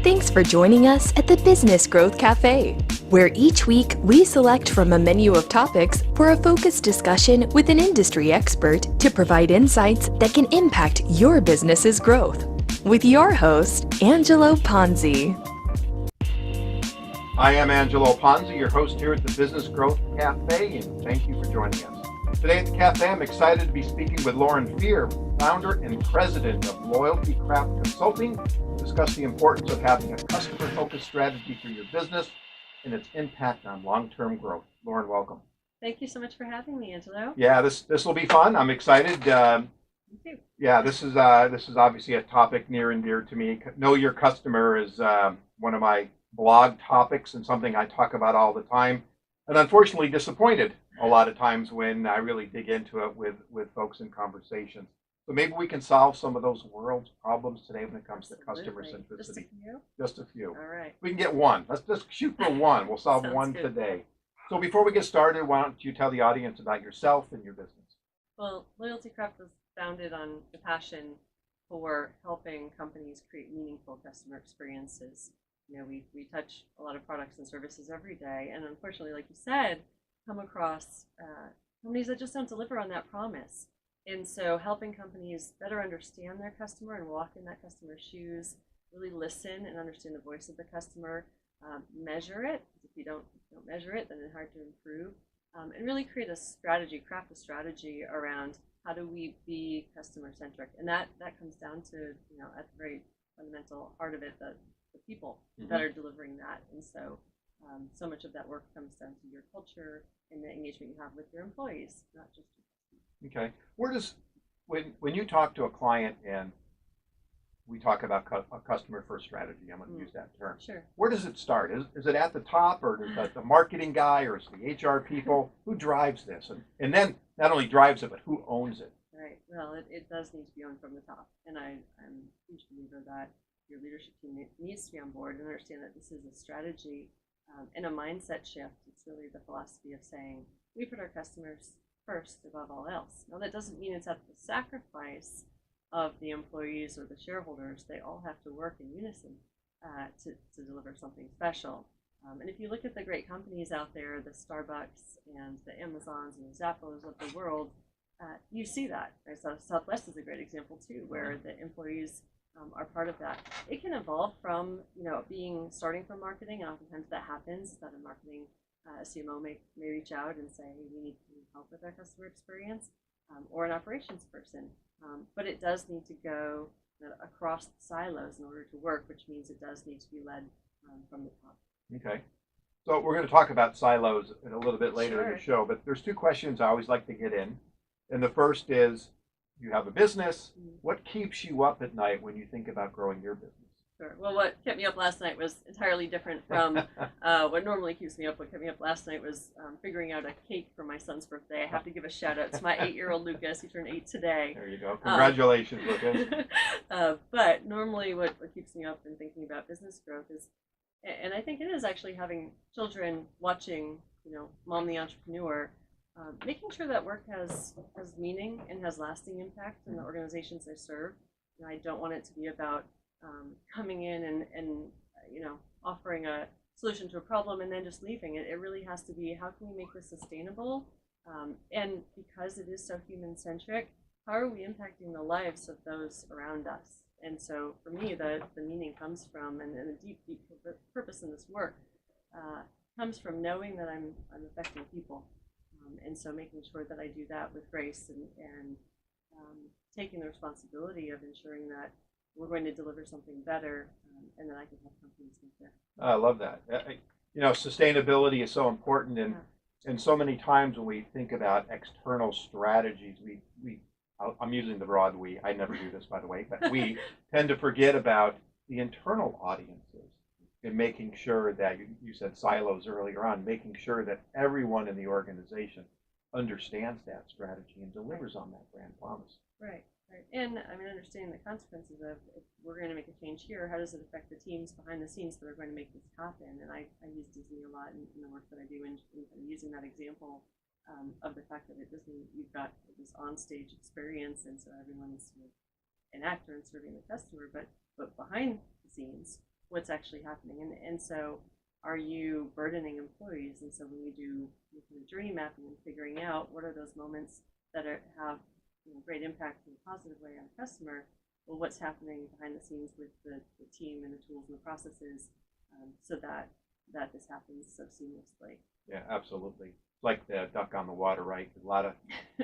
Thanks for joining us at the Business Growth Café, where each week we select from a menu of topics for a focused discussion with an industry expert to provide insights that can impact your business's growth. With your host, Angelo Ponzi. I am Angelo Ponzi, your host here at the Business Growth Café, and thank you for joining us. Today at the Cafe, I'm excited to be speaking with Feehrer, founder and president of LoyaltyCraft Consulting, to discuss the importance of having a customer-focused strategy for your business and its impact on long-term growth. Lauren, welcome. Thank you so much for having me, Angelo. Yeah, this will be fun. I'm excited. Me too. Yeah, this is obviously a topic near and dear to me. Know your customer is one of my blog topics and something I talk about all the time, and unfortunately disappointed a lot of times when I really dig into it with folks in conversations. So maybe we can solve some of those world's problems today when it comes to customer centricity. Just a few? Just a few. All right. We can get one. Let's just shoot for one. We'll solve one good. today. So before we get started, why don't you tell the audience about yourself and your business? Well, LoyaltyCraft was founded on the passion for helping companies create meaningful customer experiences. You know, we touch a lot of products and services every day, and unfortunately, like you said, come across companies that just don't deliver on that promise. And so helping companies better understand their customer and walk in that customer's shoes, really listen and understand the voice of the customer, measure it. If you don't measure it, then it's hard to improve. And really create a strategy, craft a strategy around how do we be customer-centric. And that comes down to, you know, at the very fundamental heart of it, the people that are delivering that. And so so much of that work comes down to your culture and the engagement you have with your employees, not just your Okay. Where does, when you talk to a client and we talk about a customer first strategy, I'm going to use that term. Sure. Where does it start? Is it at the top, or is it the marketing guy, or is it the HR people? Who drives this? And then not only drives it, but who owns it? Right. Well, it does need to be owned from the top. And I'm a huge believer that your leadership team needs to be on board and understand that this is a strategy and a mindset shift. It's really the philosophy of saying we put our customers first above all else. Now, that doesn't mean it's at the sacrifice of the employees or the shareholders. They all have to work in unison to deliver something special. And if you look at the great companies out there, the Starbucks and the Amazons and the Zappos of the world, you see that. Right? So Southwest is a great example too, where the employees are part of that. It can evolve from, you know, starting from marketing, and oftentimes that happens, that a marketing CMO may reach out and say, hey, we need help with our customer experience, or an operations person. But it does need to go across the silos in order to work, which means it does need to be led from the top. Okay. So we're going to talk about silos in a little bit later in the show, but there's two questions I always like to get in. And the first is, you have a business. What keeps you up at night when you think about growing your business? Sure. Well, what kept me up last night was entirely different from what normally keeps me up. What kept me up last night was figuring out a cake for my son's birthday. I have to give a shout out to my 8-year-old Lucas. He turned 8 today. There you go. Congratulations, Lucas. But normally what keeps me up in thinking about business growth is, and I think it is actually having children watching, you know, Mom the Entrepreneur, making sure that work has meaning and has lasting impact in the organizations they serve. And I don't want it to be about coming in and you know, offering a solution to a problem and then just leaving. It really has to be, how can we make this sustainable? And because it is so human-centric, how are we impacting the lives of those around us? And so for me, the meaning comes from, and the deep purpose in this work comes from knowing that I'm affecting people. And so making sure that I do that with grace and taking the responsibility of ensuring that we're going to deliver something better, and that I can help companies get there. I love that. You know, sustainability is so important, and so many times when we think about external strategies, I'm using the broad we. I never do this, by the way, but we tend to forget about the internal audiences and making sure that, you said silos earlier on, making sure that everyone in the organization understands that strategy and delivers on that brand promise. Right. And I mean, understanding the consequences of, if we're going to make a change here, how does it affect the teams behind the scenes that are going to make this happen? And I use Disney a lot in the work that I do, and using that example of the fact that at Disney, you've got this on-stage experience, and so everyone's an actor and serving the customer, but behind the scenes, what's actually happening. And so are you burdening employees? And so when you do journey mapping and figuring out what are those moments that have great impact in a positive way on a customer, well, what's happening behind the scenes with the team and the tools and the processes, so that this happens so seamlessly. Yeah, absolutely. Like the duck on the water, right? A lot of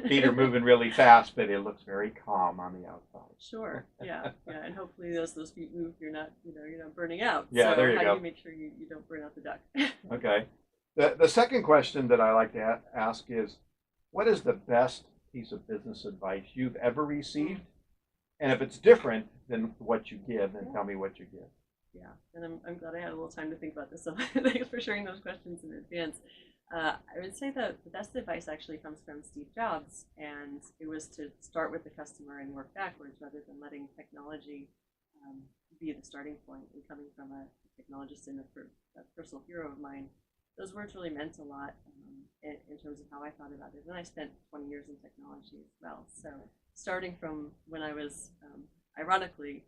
feet are moving really fast, but it looks very calm on the outside. Sure. Yeah. And hopefully as those feet move, you're not burning out. Yeah, so there you how go. do you make sure you don't burn out the duck? Okay. The second question that I like to ask is, what is the best piece of business advice you've ever received? And if it's different than what you give, then tell me what you give. Yeah, and I'm glad I had a little time to think about this. So thanks for sharing those questions in advance. I would say that the best advice actually comes from Steve Jobs, and it was to start with the customer and work backwards rather than letting technology be the starting point. And coming from a technologist and a personal hero of mine, those words really meant a lot in terms of how I thought about it. And I spent 20 years in technology as well. So starting from when I was, ironically,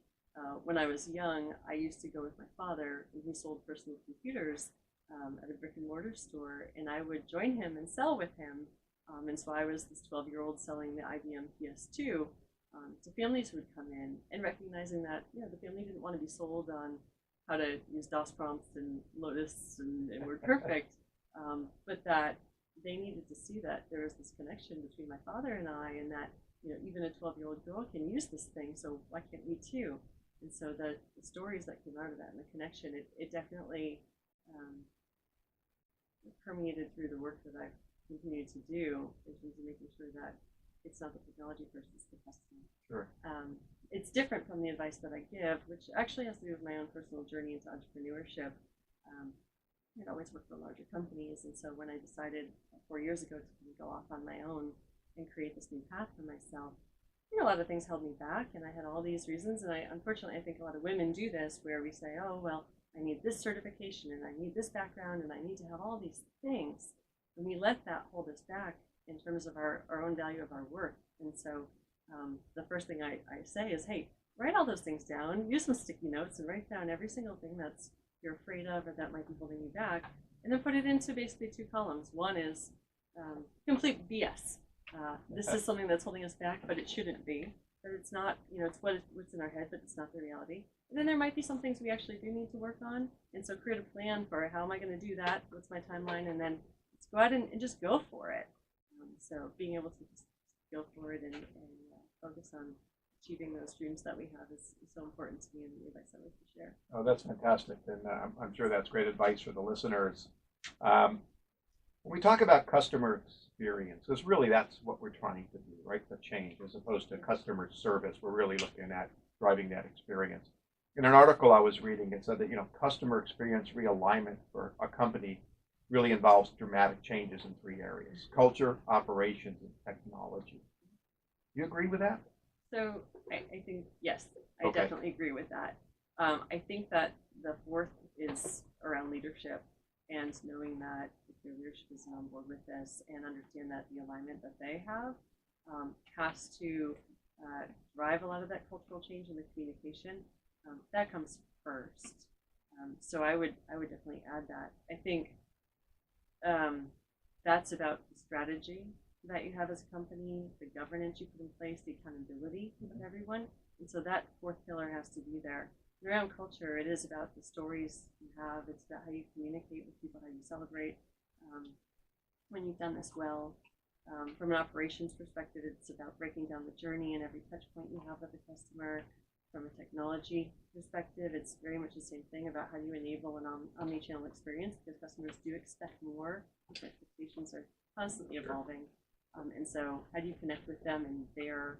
when I was young, I used to go with my father, and he sold personal computers at a brick and mortar store, and I would join him and sell with him. And so I was this 12-year-old selling the IBM PS2 to families who would come in, and recognizing that the family didn't want to be sold on how to use DOS prompts and Lotus and WordPerfect, but that they needed to see that there was this connection between my father and I, and that even a 12-year-old girl can use this thing, so why can't we too? And so the stories that came out of that and the connection, it definitely permeated through the work that I've continued to do in terms of making sure that it's not the technology first, it's the customer. Sure. It's different from the advice that I give, which actually has to do with my own personal journey into entrepreneurship. I'd always worked for larger companies, and so when I decided 4 years ago to go off on my own and create this new path for myself, a lot of things held me back, and I had all these reasons. And unfortunately, I think a lot of women do this, where we say, oh, well, I need this certification, and I need this background, and I need to have all these things. And we let that hold us back in terms of our own value of our work. And so the first thing I say is, hey, write all those things down, use some sticky notes, and write down every single thing that's you're afraid of or that might be holding you back, and then put it into basically 2 columns. One is complete BS. This is something that's holding us back, but it shouldn't be. But it's not, it's what's in our head, but it's not the reality. And then there might be some things we actually do need to work on. And so create a plan for how am I going to do that? What's my timeline? And then let's go out and just go for it. So being able to just go for it and focus on achieving those dreams that we have is so important to me, and the advice I like to share. Oh, that's fantastic. And I'm sure that's great advice for the listeners. When we talk about customer experience, because really that's what we're trying to do, right? The change, as opposed to customer service. We're really looking at driving that experience. In an article I was reading, it said that customer experience realignment for a company really involves dramatic changes in 3 areas: culture, operations, and technology. Do you agree with that? So I think, yes, I Okay. definitely agree with that. I think that the 4th is around leadership, and knowing that if your leadership is on board with this and understand that the alignment that they have has to drive a lot of that cultural change in the communication, that comes first. So I would definitely add that. I think that's about the strategy that you have as a company, the governance you put in place, the accountability of everyone. And so that 4th pillar has to be there. And around culture, it is about the stories you have. It's about how you communicate with people, how you celebrate when you've done this well. From an operations perspective, it's about breaking down the journey and every touch point you have with the customer. From a technology perspective, it's very much the same thing about how you enable an omni-channel experience, because customers do expect more. Their expectations are constantly evolving. And so how do you connect with them and their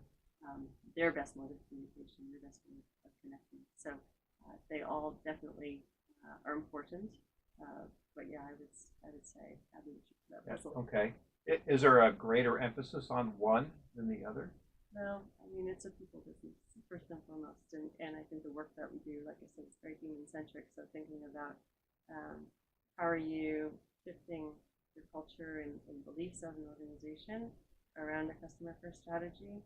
best mode of communication, their best mode of connecting? So they all definitely are important. But yeah, I would say add leadership to that puzzle. Okay. Is there a greater emphasis on one than the other? No, I mean, it's a people business first and foremost, and I think the work that we do, like I said, it's very human-centric. So thinking about how are you shifting your culture and beliefs of an organization around a customer-first strategy?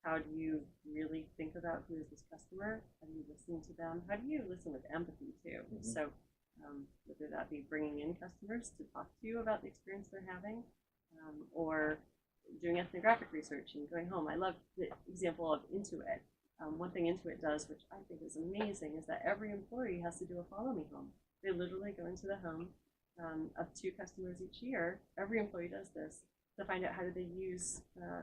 How do you really think about who is this customer? How do you listen to them? How do you listen with empathy too? So whether that be bringing in customers to talk to you about the experience they're having, or doing ethnographic research and going home. I love the example of Intuit. One thing Intuit does, which I think is amazing, is that every employee has to do a follow me home. They literally go into the home of 2 customers each year. Every employee does this to find out how do they use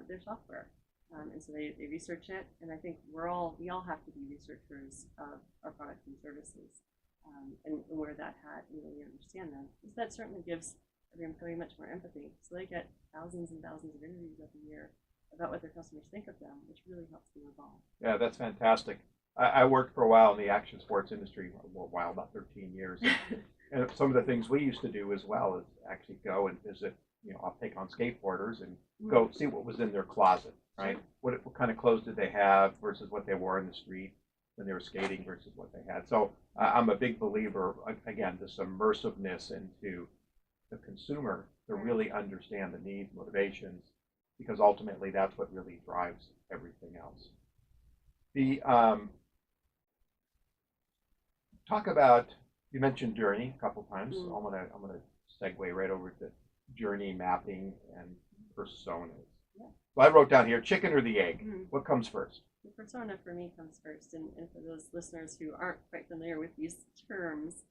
their software. And so they research it, and I think we all have to be researchers of our products and services, and wear that hat and really understand them. Because that certainly gives every employee much more empathy. So they get thousands and thousands of interviews every year about what their customers think of them, which really helps them evolve. Yeah, that's fantastic. I worked for a while in the action sports industry, about 13 years. And some of the things we used to do as well is actually go and visit, I'll take on skateboarders and go see what was in their closet, right? What kind of clothes did they have versus what they wore in the street when they were skating versus what they had. So I'm a big believer, again, this immersiveness into the consumer to really understand the needs, motivations, because ultimately that's what really drives everything else. The talk about, you mentioned journey a couple times. So I'm gonna segue right over to journey mapping and personas. Yeah. So I wrote down here, chicken or the egg? What comes first? The persona for me comes first, and for those listeners who aren't quite familiar with these terms,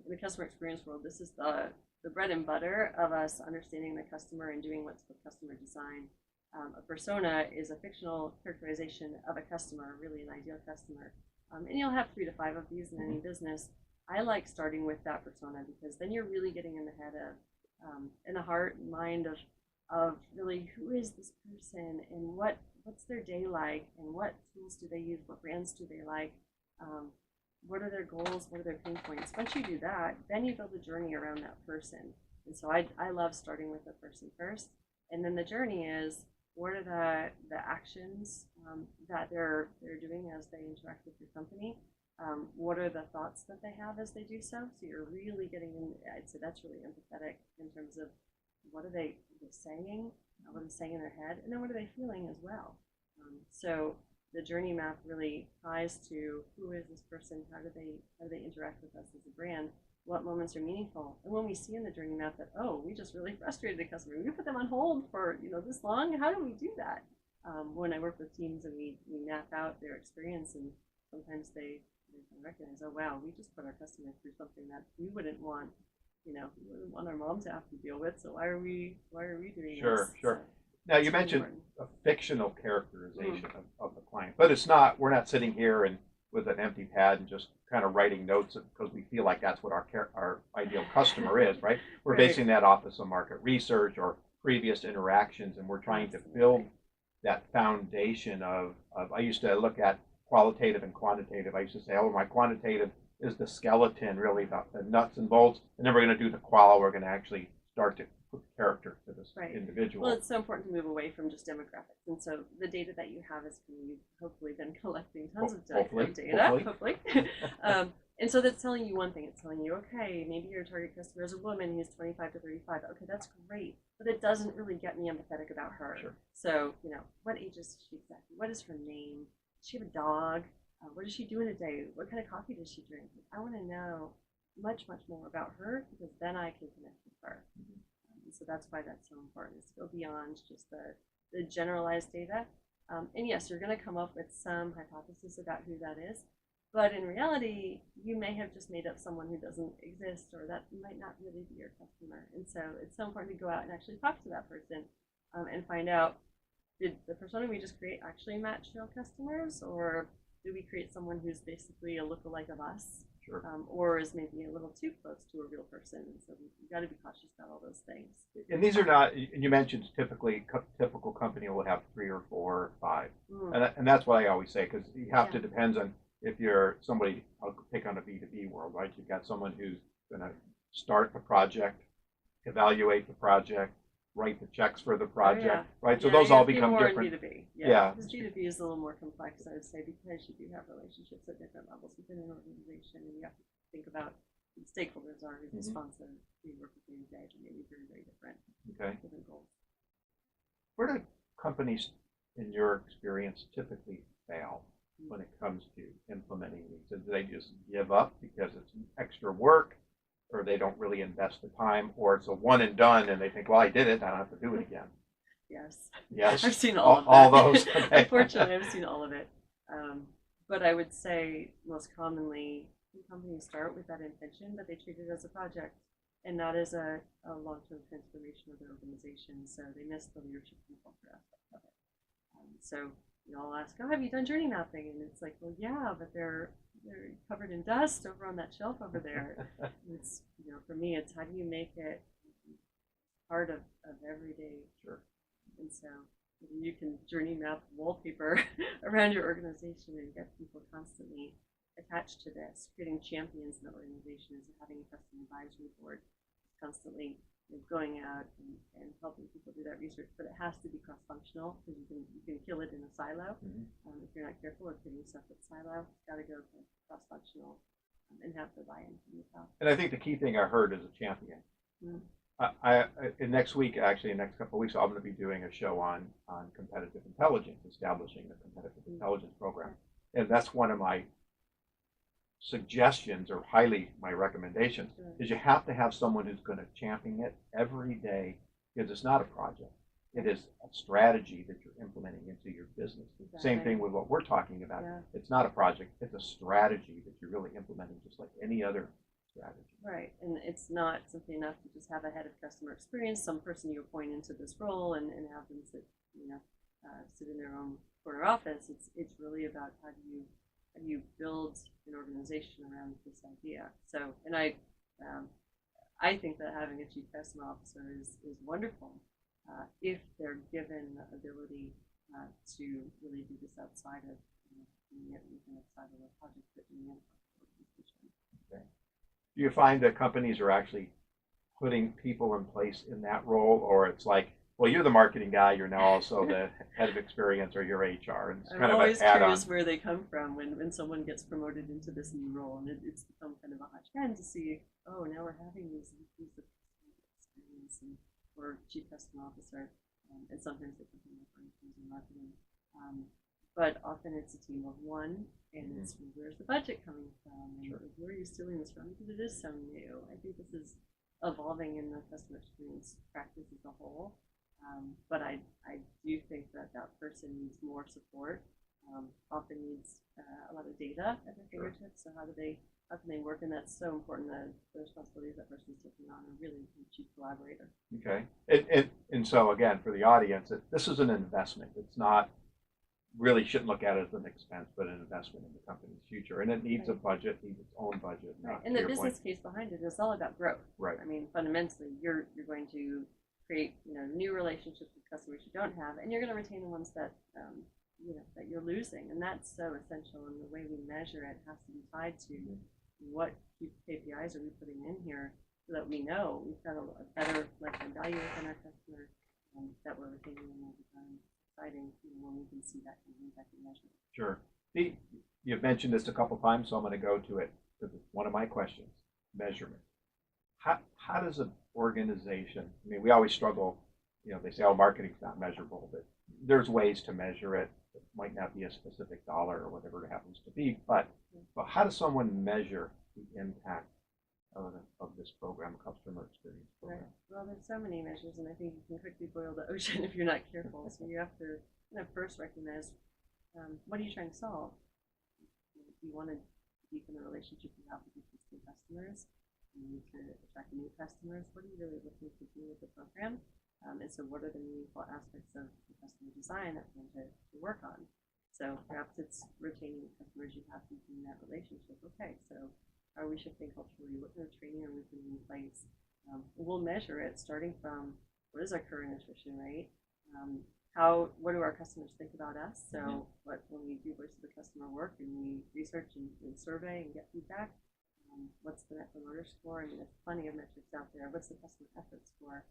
in the customer experience world, this is the bread and butter of us understanding the customer and doing what's called customer design. A persona is a fictional characterization of a customer, really an ideal customer. And you'll have 3 to 5 of these in any business. I like starting with that persona because then you're really getting in the head of, in the heart and mind of really who is this person and what's their day like and what tools do they use, what brands do they like, what are their goals, what are their pain points. Once you do that, then you build a journey around that person. And so I love starting with the person first, and then the journey is what are the actions that they're doing as they interact with your company. What are the thoughts that they have as they do so? So you're really getting in. I'd say that's really empathetic in terms of what are they saying, what are they saying in their head, and then what are they feeling as well. So the journey map really ties to who is this person, how do they interact with us as a brand, what moments are meaningful, and when we see in the journey map that we just really frustrated a customer, we put them on hold for this long. How do we do that? When I work with teams and we map out their experience, and sometimes they recognize, oh wow, we just put our customer through something that we wouldn't want, we wouldn't want our mom to have to deal with. So why are we doing this? Sure. So now you mentioned a fictional characterization of the client, but it's not. We're not sitting here and with an empty pad and just kind of writing notes because we feel like that's what our ideal customer is, right? We're basing that off of some market research or previous interactions, and we're trying to build that foundation of I used to look at qualitative and quantitative. I used to say, my quantitative is the skeleton, really the nuts and bolts, and then we're going to do the qual. We're going to actually start to put character to this individual. Well, it's so important to move away from just demographics, and so the data that you have is you've hopefully been collecting tons of data. Hopefully. And so that's telling you one thing. It's telling you, okay, maybe your target customer is a woman who's 25 to 35. Okay, that's great, but it doesn't really get me empathetic about her. Sure. So, what age is she exactly? What is her name? Does she have a dog? What does she do in a day? What kind of coffee does she drink? I want to know much more about her because then I can connect with her. So that's why that's so important, is to go beyond just the generalized data. And yes, you're going to come up with some hypothesis about who that is, but in reality, you may have just made up someone who doesn't exist, or that might not really be your customer. And so it's so important to go out and actually talk to that person and find out, did the persona we just create actually match real customers, or did we create someone who's basically a lookalike of us? Sure. Or is maybe a little too close to a real person, and so you've got to be cautious about all those things. And these are not, and you mentioned typical company will have 3 or 4 or 5, and that's what I always say, because you have to, depends on if you're somebody, I'll pick on a B2B world, right? You've got someone who's going to start the project, evaluate the project, write the checks for the project, right? So those all become different. B2B. Yeah. Because B2B is a little more complex, I would say, because you do have relationships at different levels within an organization, and you have to think about who the stakeholders are, who's responsive, who you work with every day, and maybe very, very different. Okay. Different goals. Where do companies in your experience, typically fail when it comes to implementing these? Do they just give up because it's extra work, or they don't really invest the time, or it's a one and done and they think, well, I did it, I don't have to do it again? Yes. Yes. I've seen all of that. All those. Okay. Unfortunately, I've seen all of it. But I would say most commonly, companies start with that intention, but they treat it as a project and not as a long-term transformation of their organization. So they miss the leadership and culture aspect of it. So I'll ask, oh, have you done journey mapping? And it's like, well, yeah, but they're covered in dust over on that shelf over there. It's, for me, it's how do you make it part of everyday. Sure. And so you can journey map wallpaper around your organization and get people constantly attached to this. Creating champions in the organization is having a custom advisory board, constantly going out and helping people do that research. But it has to be cross-functional, because you can kill it in a silo. If you're not careful, or creating a separate silo. It's got to go cross-functional and have the buy-in from the top. And I think the key thing I heard is a champion. I next week, actually, in the next couple of weeks, I'm going to be doing a show on competitive intelligence, establishing a competitive intelligence program, and that's one of my suggestions, or highly my recommendations, is you have to have someone who's going to champion it every day, because it's not a project. It is a strategy that you're implementing into your business. Exactly. Same thing with what we're talking about. Yeah. It's not a project, it's a strategy that you're really implementing, just like any other strategy. Right, and it's not simply enough to just have a head of customer experience, some person you appoint into this role and have them sit in their own corner office. It's really about how do you build an organization around this idea. So, and I think that having a chief customer officer is wonderful if they're given the ability to really do this outside of outside of the project that you need. Okay. Do you find that companies are actually putting people in place in that role, or it's like, well, you're the marketing guy, you're now also the head of experience, or you're HR, and it's I'm kind of always an add-on. curious where they come from when someone gets promoted into this new role, and it's become kind of a hot trend to see, oh, now we're having these experience or chief customer officer, and sometimes they come from marketing. But often it's a team of one, and it's where's the budget coming from, and where are you stealing this from? Because it is so new. I think this is evolving in the customer experience practice as a whole. But I do think that person needs more support. Often needs a lot of data at their fingertips. So how can they work? And that's so important. The responsibilities that person's taking on are really a chief collaborator. Okay, and so again, for the audience, this is an investment. It's not. Really shouldn't look at it as an expense, but an investment in the company's future, and it needs a budget, needs its own budget. Right. And the business case behind it is all about growth. Right. I mean, fundamentally, you're going to create new relationships with customers you don't have, and you're going to retain the ones that that you're losing, and that's so essential. And the way we measure it has to be tied to what KPIs are we putting in here, so that we know we've got a better lifetime value within our customer, that we're retaining them over time. Exciting when we can see that impact and measure. Sure. You've mentioned this a couple times, so I'm going to go to it because it's one of my questions. Measurement. How does an organization? I mean, we always struggle. They say, "Oh, marketing's not measurable," but there's ways to measure it. It might not be a specific dollar or whatever it happens to be, but how does someone measure the impact of this program, customer experience program? Right. Well, there's so many measures, and I think you can quickly boil the ocean if you're not careful. So you have to first recognize what are you trying to solve. If you want to deepen the relationship you have with existing customers, you need to attract new customers. What are you really looking to do with the program? And so what are the meaningful aspects of the customer design that we want to work on? So perhaps it's retaining the customers you have in that relationship. Okay, so are we shifting culturally? What kind of training are we putting in place? We'll measure it starting from what is our current attrition rate? What do our customers think about us? So when we do voice of the customer work and we research and survey and get feedback, what's the Net Promoter Score? I mean, there's plenty of metrics out there. What's the customer effort score?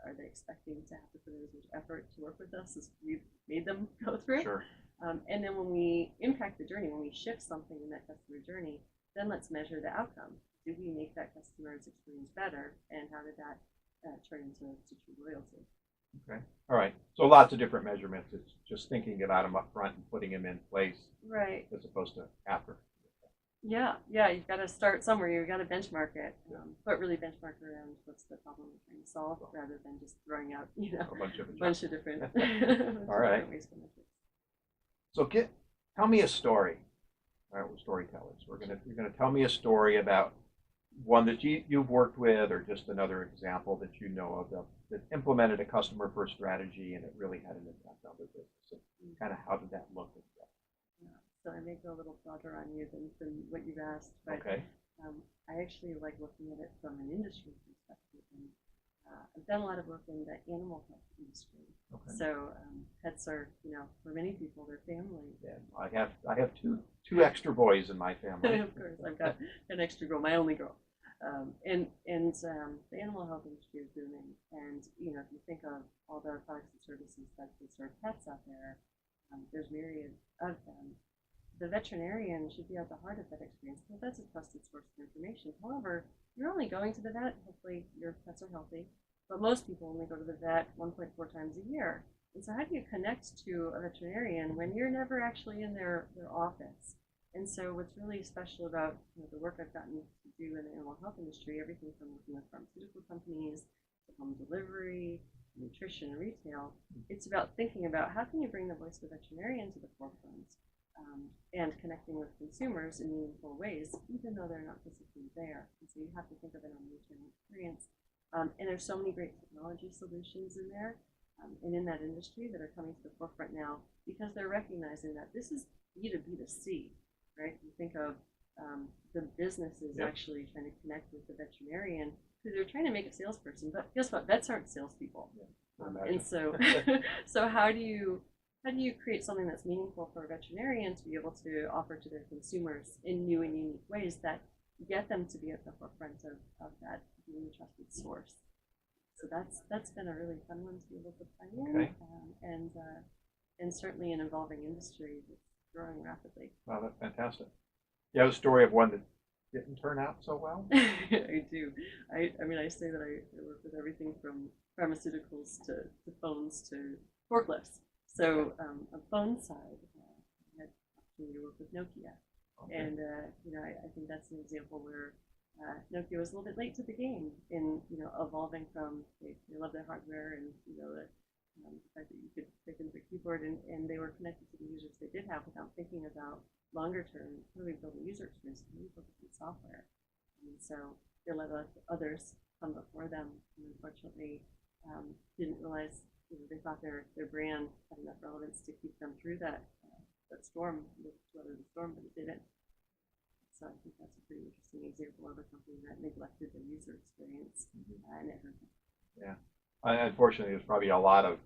Are they expecting to have to put in as much effort to work with us as we've made them go through? Sure. And then when we impact the journey, when we shift something in that customer journey, then let's measure the outcome. Did we make that customer's experience better, and how did that turn into true loyalty? Okay. All right. So lots of different measurements. It's just thinking about them up front and putting them in place Right. as opposed to after. Yeah, yeah, you've got to start somewhere. You've got to benchmark it, but really benchmark around what's the problem we're trying to solve, rather than just throwing out, A bunch of bunch of different, All right. ways to measure. So tell me a story. All right, we're storytellers. You're gonna tell me a story about one that you've worked with, or just another example that you know of that implemented a customer first strategy and it really had an impact on the business. And kind of how did that look? Yeah. So I may go a little broader on you than what you've asked, but Okay. I actually like looking at it from an industry perspective. And I've done a lot of work in the animal health industry. Okay. So pets are, for many people, their family. Yeah, I have two extra boys in my family. Of course, I've got an extra girl, my only girl. And the animal health industry is booming. And if you think of all the products and services that serve pets out there, there's myriad of them. The veterinarian should be at the heart of that experience, because that's a trusted source of information. However, you're only going to the vet. Hopefully, your pets are healthy, but most people only go to the vet 1.4 times a year. And so, how do you connect to a veterinarian when you're never actually in their office? And so, what's really special about the work I've gotten to do in the animal health industry, everything from working with pharmaceutical companies to home delivery, nutrition, and retail, it's about thinking about how can you bring the voice of the veterinarian to the forefront, and connecting with consumers in meaningful ways, even though they're not physically there. And so you have to think of it on the channel experience. And there's so many great technology solutions in there, and in that industry, that are coming to the forefront now, because they're recognizing that this is B2B2C, right? You think of the businesses actually trying to connect with the veterinarian, who they're trying to make a salesperson, but guess what? Vets aren't salespeople. And so, so how do you create something that's meaningful for a veterinarian to be able to offer to their consumers in new and unique ways that get them to be at the forefront of that being a trusted source? So that's been a really fun one to be able to play in, and certainly an evolving industry that's growing rapidly. Wow, that's fantastic. You have a story of one that didn't turn out so well? I do. I mean, I say that I work with everything from pharmaceuticals to phones to forklifts. So on phone side, I had the opportunity to work with Nokia. Okay. And I think that's an example where Nokia was a little bit late to the game in evolving from they love their hardware, and the fact that you could pick into the keyboard, and they were connected to the users they did have without thinking about longer term really building user experience, really focusing on software. And so they let others come before them, and unfortunately didn't realize they thought their brand had enough relevance to keep them through that storm, to weather the storm, but it didn't. So I think that's a pretty interesting example of a company that neglected their user experience, and it hurt them. Yeah. Unfortunately, there's probably a lot of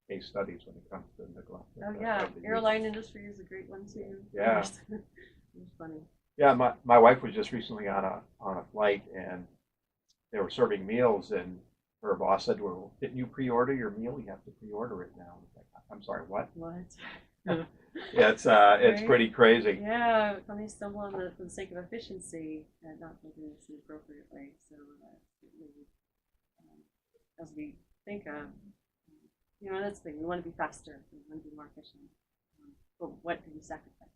case studies when it comes to neglect. Oh yeah, airline industry is a great one too. Yeah, it's funny. Yeah, my wife was just recently on a flight, and they were serving meals, and her boss said to her, "Well, didn't you pre-order your meal? You have to pre-order it now." I'm sorry, what? What? Yeah, it's pretty crazy. Yeah, companies stumble on for the sake of efficiency and not thinking this the appropriate way. So as we think of, that's the thing. We want to be faster. We want to be more efficient. But what do we sacrifice?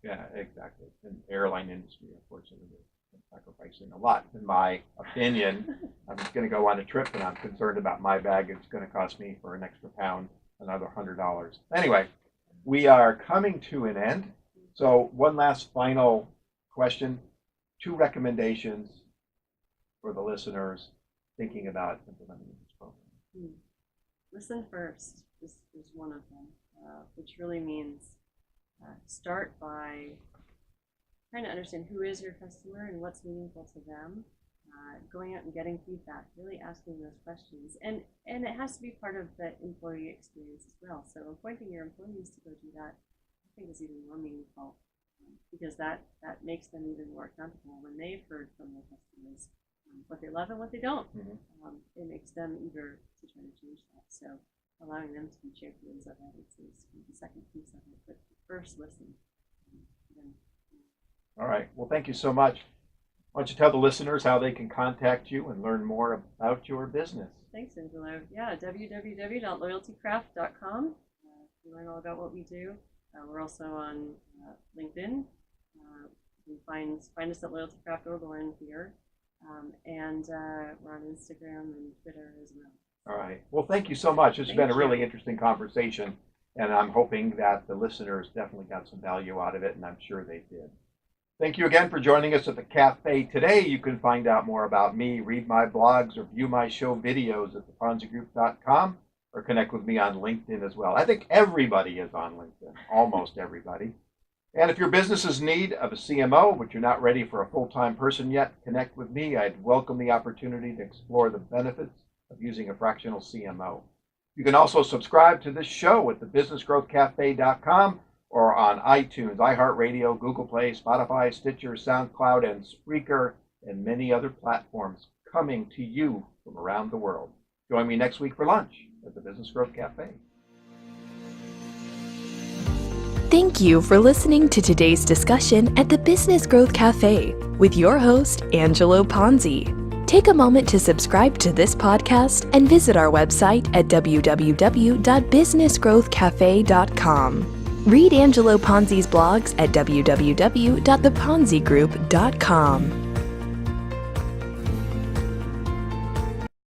Yeah, exactly. In the airline industry, unfortunately, we're sacrificing a lot. In my opinion, I'm going to go on a trip, and I'm concerned about my bag. It's going to cost me for an extra pound another $100. Anyway, we are coming to an end. So one last final question. 2 recommendations for the listeners thinking about implementing this program. Listen first is one of them, which really means start by trying to understand who is your customer and what's meaningful to them, going out and getting feedback, really asking those questions. And it has to be part of the employee experience as well. So appointing your employees to go do that, I think, is even more meaningful, because that makes them even more accountable when they've heard from their customers what they love and what they don't. It makes them eager to try to change that. So allowing them to be champions of that is the second piece of it. But first, listen. All right. Well, thank you so much. Why don't you tell the listeners how they can contact you and learn more about your business? Thanks, Angelo. Yeah, www.loyaltycraft.com to learn all about what we do. We're also on LinkedIn. You can find us at LoyaltyCraft or Lauren here. And we're on Instagram and Twitter as well. All right. Well, thank you so much. This has been a really interesting conversation, and I'm hoping that the listeners definitely got some value out of it, and I'm sure they did. Thank you again for joining us at the cafe today. You can find out more about me, read my blogs, or view my show videos at theponzigroup.com, or connect with me on LinkedIn as well. I think everybody is on LinkedIn, almost everybody. And if your business is in need of a CMO, but you're not ready for a full-time person yet, connect with me. I'd welcome the opportunity to explore the benefits of using a fractional CMO. You can also subscribe to this show at thebusinessgrowthcafe.com or on iTunes, iHeartRadio, Google Play, Spotify, Stitcher, SoundCloud, and Spreaker, and many other platforms coming to you from around the world. Join me next week for lunch at the Business Growth Cafe. Thank you for listening to today's discussion at the Business Growth Cafe with your host, Angelo Ponzi. Take a moment to subscribe to this podcast and visit our website at www.businessgrowthcafe.com. Read Angelo Ponzi's blogs at www.theponzigroup.com.